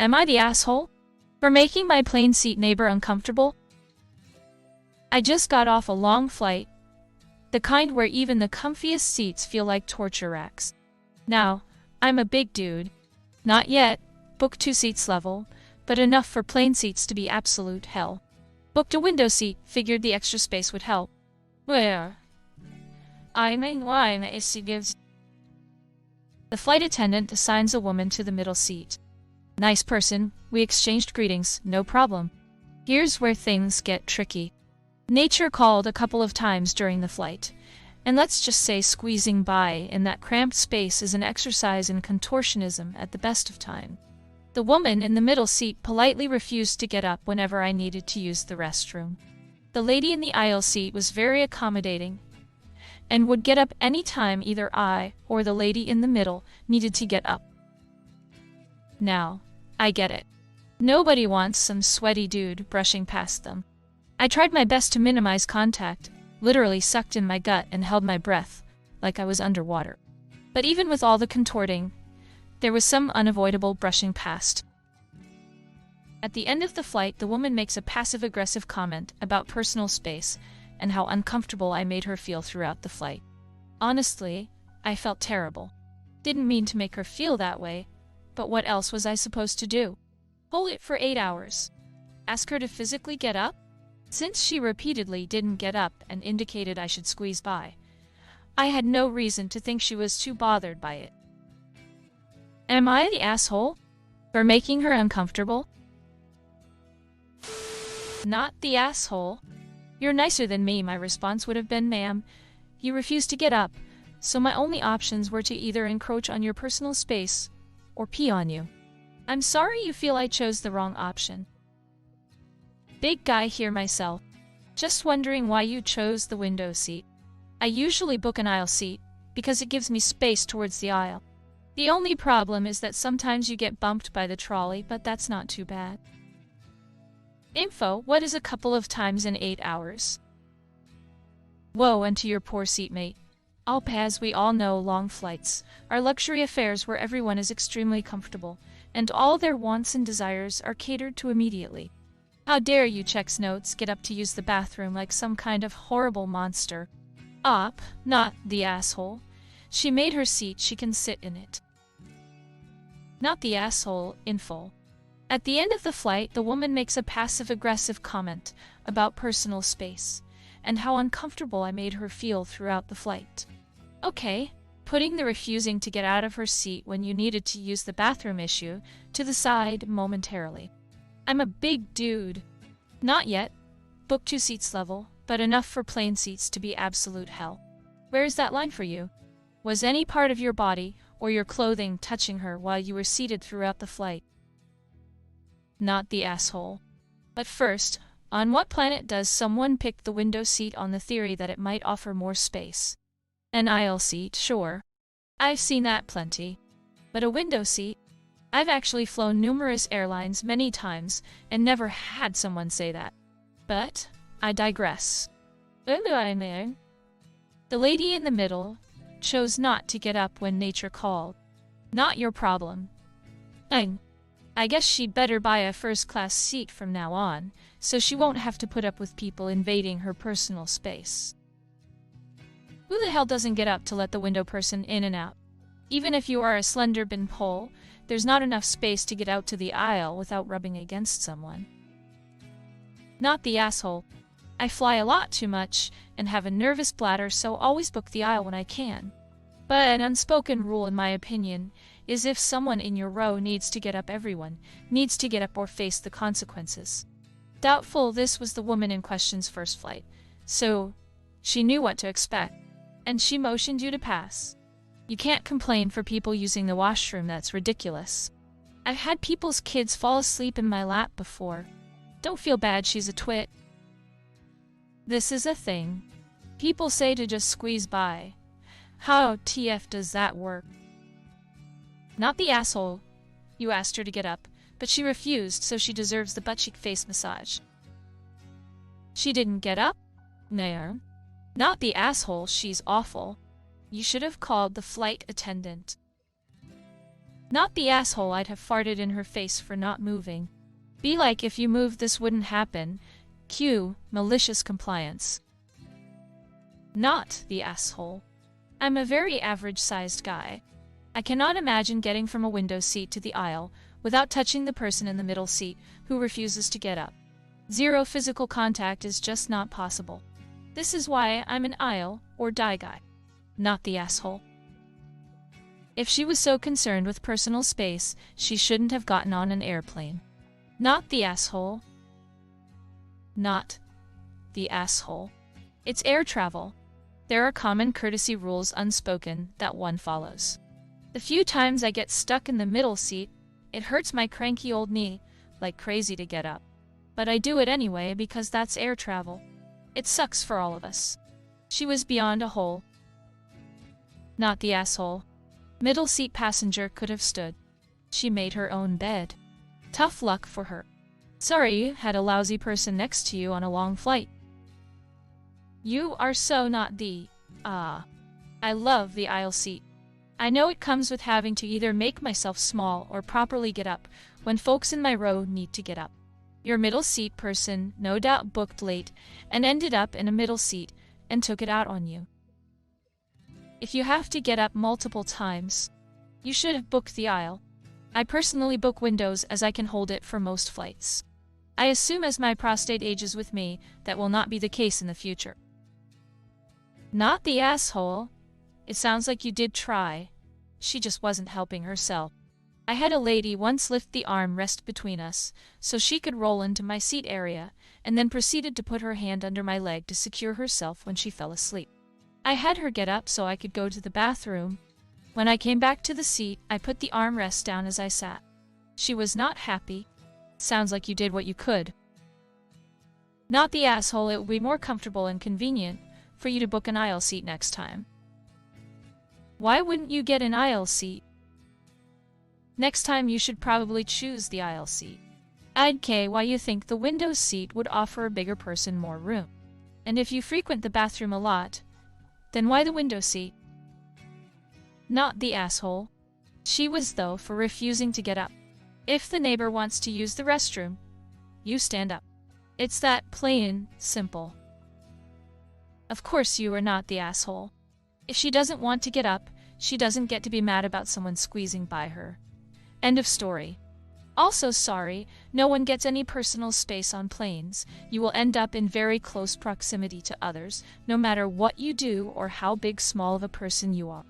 Am I the asshole for making my plane seat neighbor uncomfortable? I just got off a long flight, the kind where even the comfiest seats feel like torture racks. Now, I'm a big dude. Not yet, booked 2 seats level, but enough for plane seats to be absolute hell. Booked a window seat, figured the extra space would help. Where? I mean, why she gives. The flight attendant assigns a woman to the middle seat. Nice person, we exchanged greetings, no problem. Here's where things get tricky. Nature called a couple of times during the flight, and let's just say squeezing by in that cramped space is an exercise in contortionism at the best of time. The woman in the middle seat politely refused to get up whenever I needed to use the restroom. The lady in the aisle seat was very accommodating and would get up any time either I or the lady in the middle needed to get up. Now, I get it. Nobody wants some sweaty dude brushing past them. I tried my best to minimize contact, literally sucked in my gut and held my breath, like I was underwater. But even with all the contorting, there was some unavoidable brushing past. At the end of the flight, the woman makes a passive-aggressive comment about personal space and how uncomfortable I made her feel throughout the flight. Honestly, I felt terrible. Didn't mean to make her feel that way, but what else was I supposed to do? Hold it for 8 hours? Ask her to physically get up? Since she repeatedly didn't get up and indicated I should squeeze by, I had no reason to think she was too bothered by it. Am I the asshole for making her uncomfortable? Not the asshole. You're nicer than me, my response would have been, ma'am. You refused to get up, so my only options were to either encroach on your personal space or pee on you. I'm sorry you feel I chose the wrong option. Big guy here myself. Just wondering why you chose the window seat. I usually book an aisle seat because it gives me space towards the aisle. The only problem is that sometimes you get bumped by the trolley, but that's not too bad. Info, what is a couple of times in 8 hours? Whoa, and to your poor seatmate. As we all know, long flights are luxury affairs where everyone is extremely comfortable, and all their wants and desires are catered to immediately. How dare you, checks notes, get up to use the bathroom like some kind of horrible monster. Not the asshole. She made her seat, she can sit in it. Not the asshole, info. At the end of the flight, the woman makes a passive-aggressive comment about personal space and how uncomfortable I made her feel throughout the flight. Okay, putting the refusing to get out of her seat when you needed to use the bathroom issue to the side momentarily. I'm a big dude. Not yet. Booked 2 seats level, but enough for plane seats to be absolute hell. Where is that line for you? Was any part of your body or your clothing touching her while you were seated throughout the flight? Not the asshole. But first, on what planet does someone pick the window seat on the theory that it might offer more space? An aisle seat, sure. I've seen that plenty. But a window seat? I've actually flown numerous airlines many times and never had someone say that. But I digress. The lady in the middle chose not to get up when nature called. Not your problem. I guess she'd better buy a first-class seat from now on, so she won't have to put up with people invading her personal space. Who the hell doesn't get up to let the window person in and out? Even if you are a slender bin pole, there's not enough space to get out to the aisle without rubbing against someone. Not the asshole. I fly a lot too much and have a nervous bladder, so always book the aisle when I can. But an unspoken rule, in my opinion, is if someone in your row needs to get up, everyone needs to get up or face the consequences. Doubtful this was the woman in question's first flight, so she knew what to expect, and she motioned you to pass. You can't complain for people using the washroom, that's ridiculous. I've had people's kids fall asleep in my lap before. Don't feel bad, she's a twit. This is a thing. People say to just squeeze by. How TF does that work? Not the asshole. You asked her to get up, but she refused, so she deserves the butt-cheek face massage. She didn't get up? No. Not the asshole, she's awful. You should have called the flight attendant. Not the asshole. I'd have farted in her face for not moving. Be like, if you moved this wouldn't happen. Cue malicious compliance. Not the asshole. I'm a very average-sized guy. I cannot imagine getting from a window seat to the aisle without touching the person in the middle seat who refuses to get up. Zero physical contact is just not possible. This is why I'm an aisle or die guy. Not the asshole. If she was so concerned with personal space, she shouldn't have gotten on an airplane. Not the asshole. Not the asshole. It's air travel. There are common courtesy rules unspoken that one follows. The few times I get stuck in the middle seat, it hurts my cranky old knee like crazy to get up. But I do it anyway because that's air travel. It sucks for all of us. She was beyond a hole. Not the asshole. Middle seat passenger could have stood. She made her own bed. Tough luck for her. Sorry you had a lousy person next to you on a long flight. You are so not the, I love the aisle seat. I know it comes with having to either make myself small or properly get up when folks in my row need to get up. Your middle seat person no doubt booked late and ended up in a middle seat and took it out on you. If you have to get up multiple times, you should have booked the aisle. I personally book windows as I can hold it for most flights. I assume as my prostate ages with me, that will not be the case in the future. Not the asshole. It sounds like you did try. She just wasn't helping herself. I had a lady once lift the armrest between us so she could roll into my seat area and then proceeded to put her hand under my leg to secure herself when she fell asleep. I had her get up so I could go to the bathroom. When I came back to the seat, I put the armrest down as I sat. She was not happy. Sounds like you did what you could. Not the asshole. It would be more comfortable and convenient for you to book an aisle seat next time. Why wouldn't you get an aisle seat? Next time you should probably choose the aisle seat. I'd K why you think the window seat would offer a bigger person more room. And if you frequent the bathroom a lot, then why the window seat? Not the asshole. She was though for refusing to get up. If the neighbor wants to use the restroom, you stand up. It's that plain simple. Of course you are not the asshole. If she doesn't want to get up, she doesn't get to be mad about someone squeezing by her. End of story. Also sorry, no one gets any personal space on planes. You will end up in very close proximity to others, no matter what you do or how big small of a person you are.